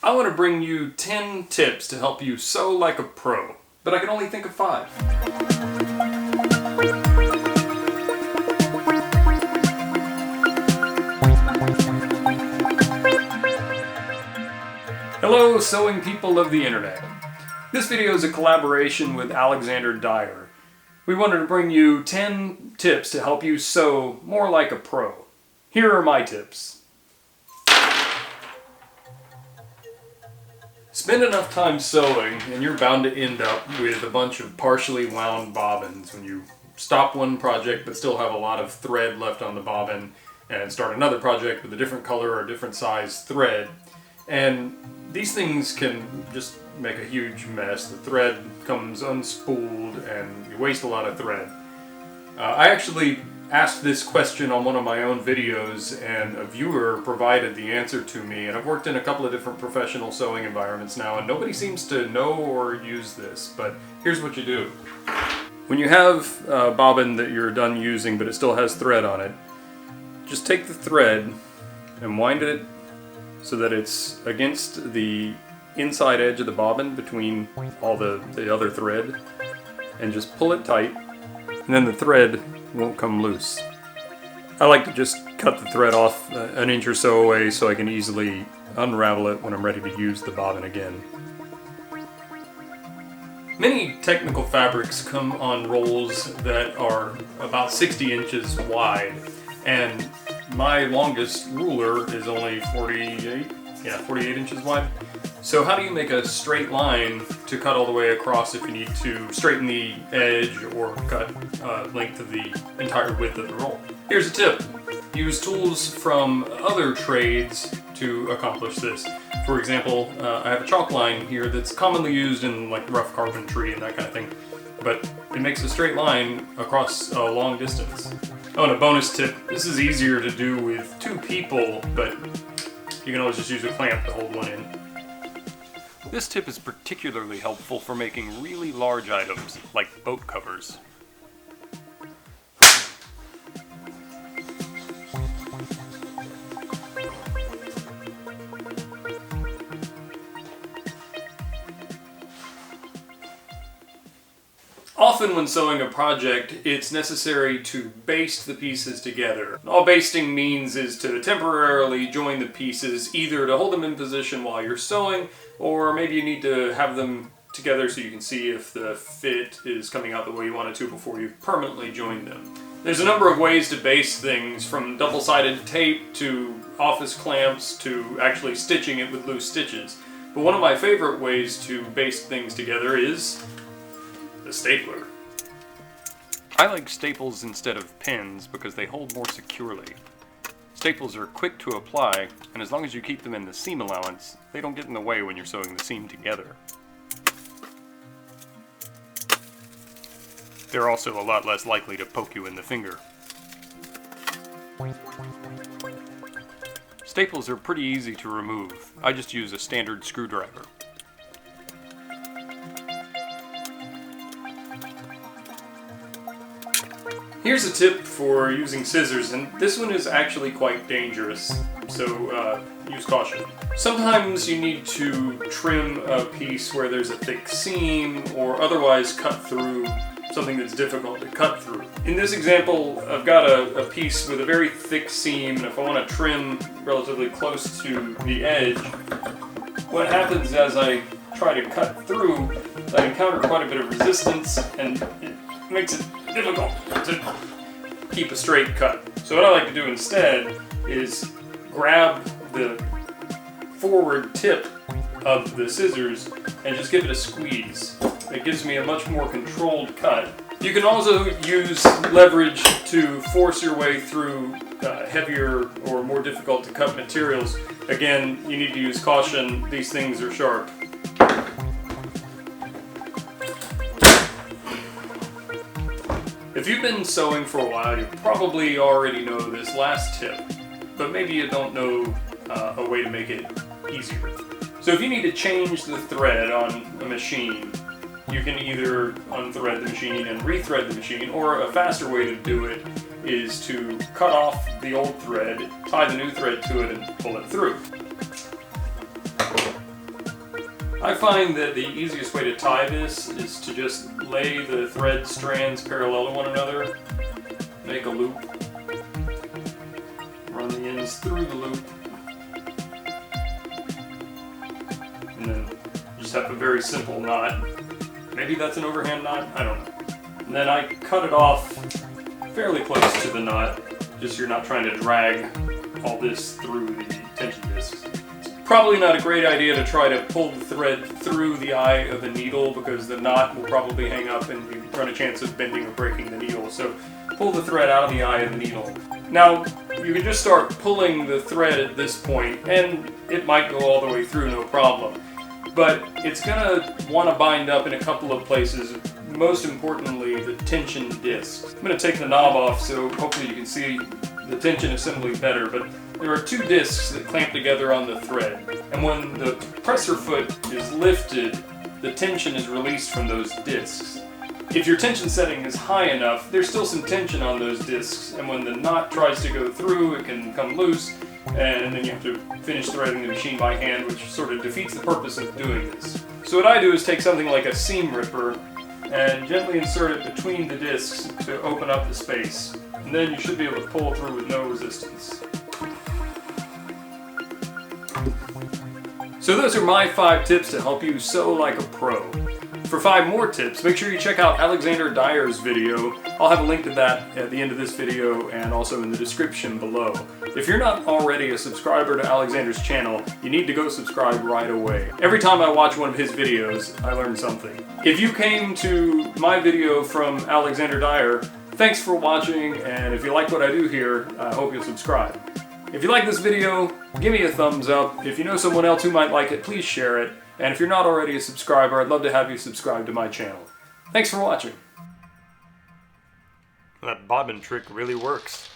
I want to bring you 10 tips to help you sew like a pro, but I can only think of 5. Hello, sewing people of the internet. This video is a collaboration with Alexander Dyer. We wanted to bring you 10 tips to help you sew more like a pro. Here are my tips. Spend enough time sewing and you're bound to end up with a bunch of partially wound bobbins when you stop one project but still have a lot of thread left on the bobbin and start another project with a different color or different size thread. And these things can just make a huge mess. The thread comes unspooled and you waste a lot of thread. I actually asked this question on one of my own videos and a viewer provided the answer to me, and I've worked in a couple of different professional sewing environments now and nobody seems to know or use this, but here's what you do. When you have a bobbin that you're done using but it still has thread on it, just take the thread and wind it so that it's against the inside edge of the bobbin between all the other thread, and just pull it tight, and then the thread won't come loose. I like to just cut the thread off an inch or so away so I can easily unravel it when I'm ready to use the bobbin again. Many technical fabrics come on rolls that are about 60 inches wide, and my longest ruler is only 48 inches wide. So how do you make a straight line to cut all the way across if you need to straighten the edge or cut length of the entire width of the roll? Here's a tip. Use tools from other trades to accomplish this. For example, I have a chalk line here that's commonly used in like rough carpentry and that kind of thing, but it makes a straight line across a long distance. Oh, and a bonus tip, this is easier to do with 2 people, but you can always just use a clamp to hold one in. This tip is particularly helpful for making really large items, like boat covers. Often when sewing a project, it's necessary to baste the pieces together. All basting means is to temporarily join the pieces, either to hold them in position while you're sewing, or maybe you need to have them together so you can see if the fit is coming out the way you want it to before you've permanently joined them. There's a number of ways to baste things, from double-sided tape to office clamps to actually stitching it with loose stitches. But one of my favorite ways to baste things together is the stapler. I like staples instead of pins because they hold more securely. Staples are quick to apply, and as long as you keep them in the seam allowance, they don't get in the way when you're sewing the seam together. They're also a lot less likely to poke you in the finger. Staples are pretty easy to remove. I just use a standard screwdriver. Here's a tip for using scissors, and this one is actually quite dangerous, so use caution. Sometimes you need to trim a piece where there's a thick seam, or otherwise cut through something that's difficult to cut through. In this example, I've got a piece with a very thick seam, and if I want to trim relatively close to the edge, what happens as I try to cut through, I encounter quite a bit of resistance, and it makes it difficult to keep a straight cut. So what I like to do instead is grab the forward tip of the scissors and just give it a squeeze. It gives me a much more controlled cut. You can also use leverage to force your way through heavier or more difficult to cut materials. Again, you need to use caution. These things are sharp. If you've been sewing for a while, you probably already know this last tip, but maybe you don't know a way to make it easier. So if you need to change the thread on a machine, you can either unthread the machine and rethread the machine, or a faster way to do it is to cut off the old thread, tie the new thread to it, and pull it through. I find that the easiest way to tie this is to just lay the thread strands parallel to one another, make a loop, run the ends through the loop, and then just have a very simple knot. Maybe that's an overhand knot, I don't know. And then I cut it off fairly close to the knot, just so you're not trying to drag all this through the tension discs. It's probably not a great idea to try to pull the thread through the eye of the needle because the knot will probably hang up and you run a chance of bending or breaking the needle. So pull the thread out of the eye of the needle. Now, you can just start pulling the thread at this point, and it might go all the way through, no problem. But it's going to want to bind up in a couple of places, most importantly the tension discs. I'm going to take the knob off so hopefully you can see the tension assembly better, but there are two discs that clamp together on the thread, and when the presser foot is lifted, the tension is released from those discs. If your tension setting is high enough, there's still some tension on those discs, and when the knot tries to go through, it can come loose, and then you have to finish threading the machine by hand, which sort of defeats the purpose of doing this. So what I do is take something like a seam ripper and gently insert it between the discs to open up the space. And then you should be able to pull through with no resistance. So those are my 5 tips to help you sew like a pro. For 5 more tips, make sure you check out Alexander Dyer's video. I'll have a link to that at the end of this video and also in the description below. If you're not already a subscriber to Alexander's channel, you need to go subscribe right away. Every time I watch one of his videos, I learn something. If you came to my video from Alexander Dyer, thanks for watching, and if you like what I do here, I hope you'll subscribe. If you like this video, give me a thumbs up. If you know someone else who might like it, please share it. And if you're not already a subscriber, I'd love to have you subscribe to my channel. Thanks for watching. That bobbin trick really works.